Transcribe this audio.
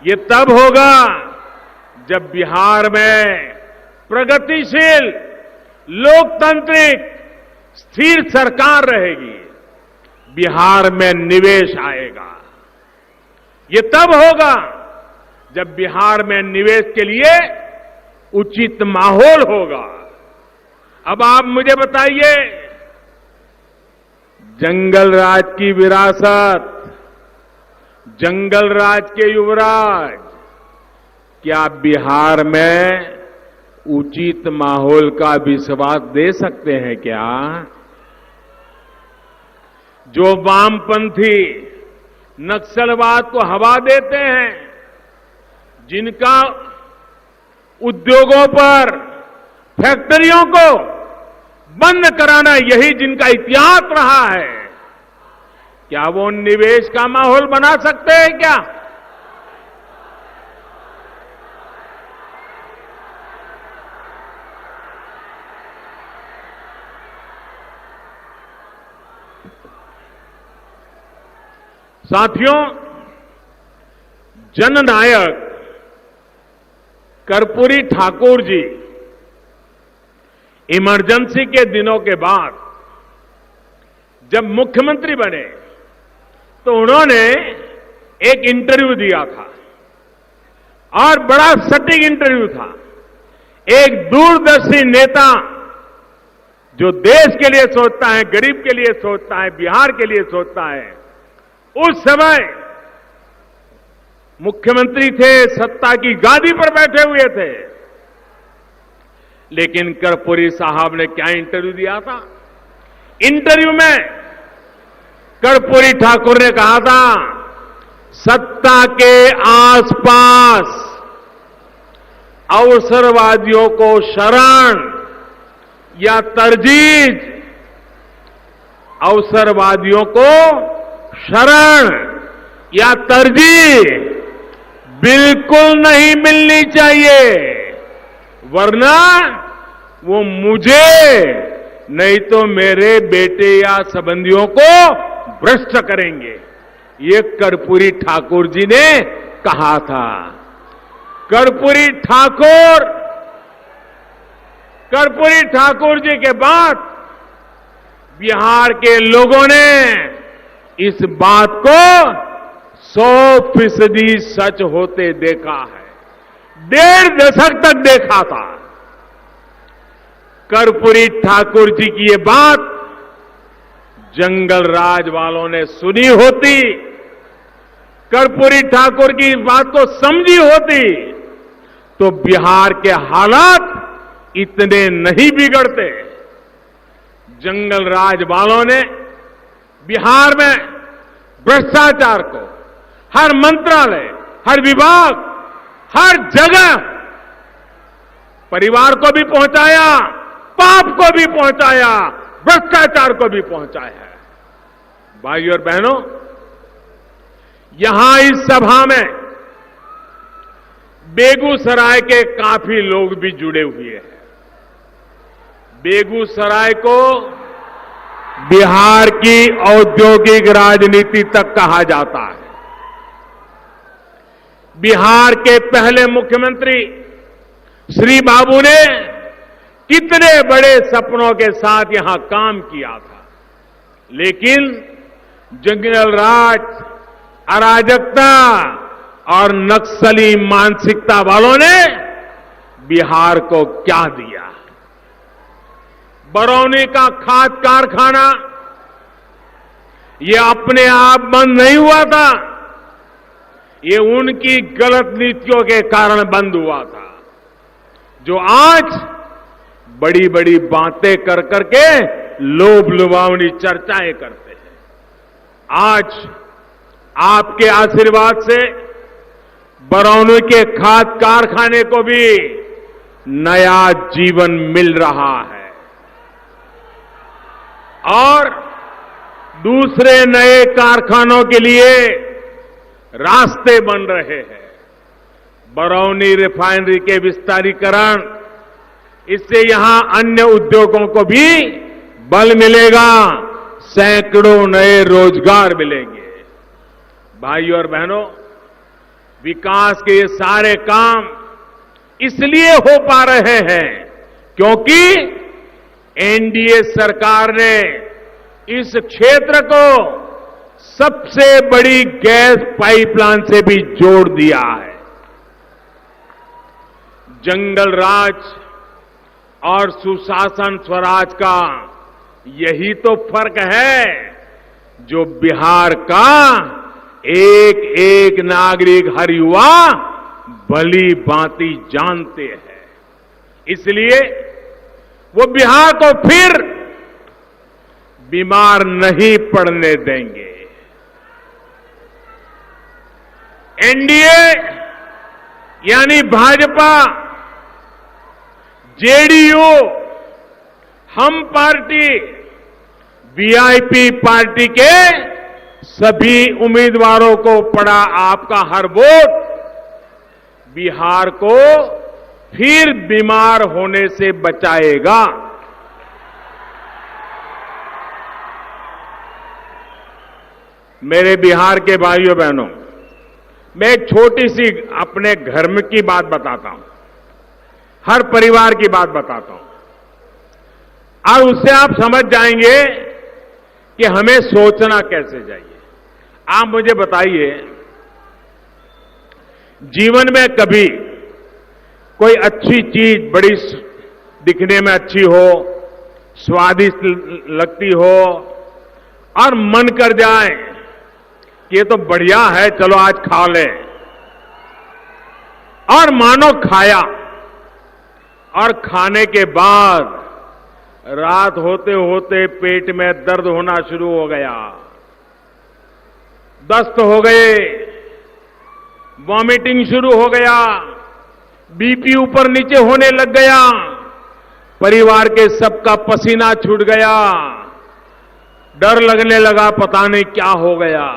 ये तब होगा जब बिहार में प्रगतिशील, लोकतांत्रिक, स्थिर सरकार रहेगी, बिहार में निवेश आएगा। ये तब होगा जब बिहार में निवेश के लिए उचित माहौल होगा। अब आप मुझे बताइए, जंगल राज की विरासत, जंगल राज के युवराज, क्या बिहार में उचित माहौल का विश्वास दे सकते हैं क्या? जो वामपंथी नक्सलवाद को हवा देते हैं, जिनका उद्योगों पर, फैक्ट्रियों को बंद कराना यही जिनका इतिहास रहा है, क्या वो निवेश का माहौल बना सकते हैं क्या? साथियों, जननायक कर्पूरी ठाकुर जी इमरजेंसी के दिनों के बाद जब मुख्यमंत्री बने तो उन्होंने एक इंटरव्यू दिया था और बड़ा सटीक इंटरव्यू था। एक दूरदर्शी नेता जो देश के लिए सोचता है, गरीब के लिए सोचता है, बिहार के लिए सोचता है, उस समय मुख्यमंत्री थे, सत्ता की गादी पर बैठे हुए थे, लेकिन कर्पूरी साहब ने क्या इंटरव्यू दिया था? इंटरव्यू में कर्पूरी ठाकुर ने कहा था, सत्ता के आसपास अवसरवादियों को शरण या तरजीह, अवसरवादियों को शरण या तरजीह बिल्कुल नहीं मिलनी चाहिए, वरना वो मुझे नहीं तो मेरे बेटे या संबंधियों को भ्रष्ट करेंगे। ये कर्पूरी ठाकुर जी ने कहा था। कर्पूरी ठाकुर जी के बाद बिहार के लोगों ने इस बात को 100% सच होते देखा है। 1.5 दशक तक देखा था। कर्पूरी ठाकुर जी की ये बात जंगल राज वालों ने सुनी होती, कर्पूरी ठाकुर की बात को समझी होती, तो बिहार के हालात इतने नहीं बिगड़ते। जंगल राज वालों ने बिहार में भ्रष्टाचार को हर मंत्रालय, हर विभाग, हर जगह परिवार को भी पहुंचाया, पाप को भी पहुंचाया, भ्रष्टाचार को भी पहुंचाया है। भाइयों और बहनों, यहां इस सभा में बेगूसराय के काफी लोग भी जुड़े हुए हैं। बेगूसराय को बिहार की औद्योगिक राजनीति तक कहा जाता है। बिहार के पहले मुख्यमंत्री श्री बाबू ने कितने बड़े सपनों के साथ यहां काम किया था, लेकिन जंगल राज, अराजकता और नक्सली मानसिकता वालों ने बिहार को क्या दिया? बरौनी का खाद कारखाना ये अपने आप बंद नहीं हुआ था, ये उनकी गलत नीतियों के कारण बंद हुआ था, जो आज बड़ी बड़ी बातें कर करके लोभ लुभावनी चर्चाएं करते हैं। आज आपके आशीर्वाद से बरौनी के खाद कारखाने को भी नया जीवन मिल रहा है और दूसरे नए कारखानों के लिए रास्ते बन रहे हैं। बरौनी रिफाइनरी के विस्तारीकरण, इससे यहां अन्य उद्योगों को भी बल मिलेगा, सैकड़ों नए रोजगार मिलेंगे। भाइयों और बहनों, विकास के ये सारे काम इसलिए हो पा रहे हैं क्योंकि एनडीए सरकार ने इस क्षेत्र को सबसे बड़ी गैस पाइपलाइन से भी जोड़ दिया है। जंगल राज और सुशासन स्वराज का यही तो फर्क है जो बिहार का एक एक नागरिक, हर युवा भली भांति जानते हैं। इसलिए वो बिहार को फिर बीमार नहीं पड़ने देंगे। एनडीए यानी भाजपा, जेडीयू, हम पार्टी, वीआईपी पार्टी के सभी उम्मीदवारों को पड़ा आपका हर वोट बिहार को फिर बीमार होने से बचाएगा। मेरे बिहार के भाइयों बहनों, मैं एक छोटी सी अपने घर में की बात बताता हूं, हर परिवार की बात बताता हूं, और उससे आप समझ जाएंगे कि हमें सोचना कैसे चाहिए। आप मुझे बताइए, जीवन में कभी कोई अच्छी चीज बड़ी दिखने में अच्छी हो, स्वादिष्ट लगती हो और मन कर जाए कि ये तो बढ़िया है, चलो आज खा लें, और मानो खाया और खाने के बाद रात होते होते पेट में दर्द होना शुरू हो गया, दस्त हो गए, वॉमिटिंग शुरू हो गया, बीपी ऊपर नीचे होने लग गया, परिवार के सबका पसीना छूट गया, डर लगने लगा पता नहीं क्या हो गया।